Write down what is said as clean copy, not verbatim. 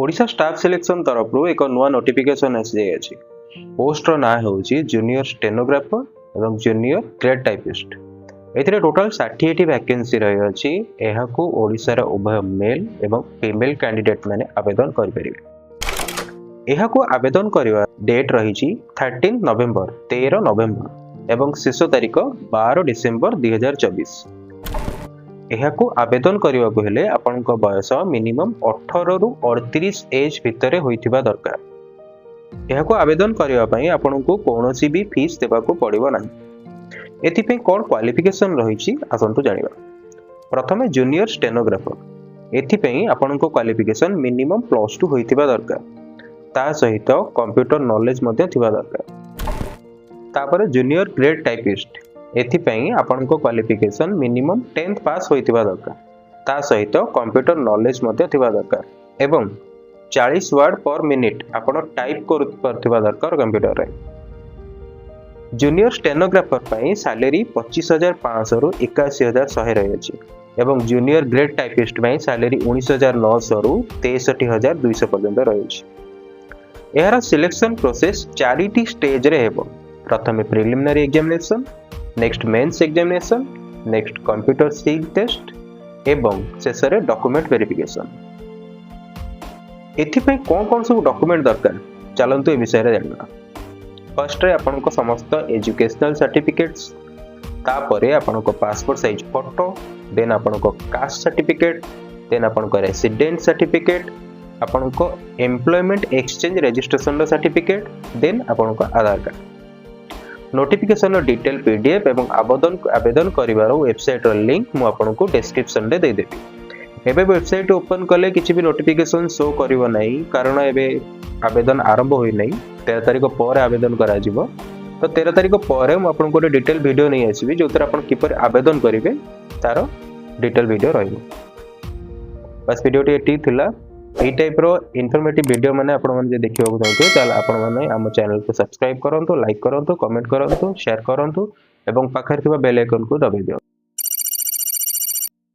Odisha staff selection तरफ एक नुआ नोटिफिकेशन आसी पोस्ट ना हूँ जूनियर स्टेनोग्राफर और जूनियर ग्रेड टाइपिस्ट। एथिरे टोटल 60 वैकेंसी रही है। ओडिशार उभय मेल एवं फीमेल कैंडिडेट मैंने आवेदन करें। आवेदन करने डेट रही 13 नवेम्बर 13 नवेम्बर एवं शेष तारीख 12 डिसेम्बर 2024। यहाकू आवेदन करने को हेले आपण बयस मिनिमम 18 रु 38 एज भितर होइथिबा दरकार। यहाकू आवेदन करने आपण को कौनसी भी फीस देवाको पड़िबो नाही। एथिपे कोन क्वालिफिकेशन रही आसंतु जानिबा। प्रथमे जूनियर स्टेनोग्राफर एथिपे आपण को क्वालिफिकेशन मिनिमम +2 होइथिबा दरकार। ता सहित कंप्यूटर नॉलेज मध्य थिबा दरकार। तापर जूनियर ग्रेड टाइपिस्ट एथिपई आपण को क्वालिफिकेशन मिनिमम 10th पास होइतिबा दरकार। ता सहित कंप्यूटर नॉलेज मध्य थिबा दरकार एवं 40 वर्ड पर मिनिट आपण टाइप करथिबा दरकार कंप्यूटर रे। जूनियर स्टेनोग्राफर पई सैलरी 25,500 रु 81,100 रही अछि एवं जूनियर ग्रेड टाइपिस्ट पई सैलरी 19,900 रु 63,200 पर्यंत रही अछि। एहार सिलेक्शन प्रोसेस 4टी स्टेज रे हेबो। प्रथमे preliminary examination, next mains examination, next computer skill test एवं शेष रे डॉक्यूमेंट वेरिफिकेशन। एथिपई कौन सब डॉक्यूमेंट दरकार चलंतु ए विषय रे जानना। फर्स्ट रे आपन को समस्त एजुकेशनल सर्टिफिकेट्स, तापरे आपन को पासपोर्ट साइज फोटो, देन आपन को कास्ट सर्टिफिकेट, देन आपन को रेसिडेंट सर्टिफिकेट, आपन को employment exchange registration certificate, then आपन को Aadhaar card. Notification detail PDF एवं आवेदन करिवार वेबसाइट लिंक मु आपन को डिस्क्रिप्शन रे दे देबी। एबे वेबसाइट ओपन कले किछि भी नोटिफिकेशन शो करिवो नाही, कारण एबे आवेदन आरंभ होई नाही। 13 तारिख पर आवेदन करा जिवो। तो 13 तारिख पर मु आपन को डिटेल वीडियो नै आसीबी जोतर आपन किपर आवेदन करिवे तार डिटेल वीडियो रहइबो। बस वीडियो एटी थिला। यही टाइप रो इनफॉर्मेटिव वीडियो माने आपण माने देखिबा चाहते ताल आपण माने हम चैनल को सब्सक्राइब करंतु, लाइक करंतु, कमेंट करंतु, शेयर करंतु एवं पाखर थिबा बेल आइकन को दबाइ दियो।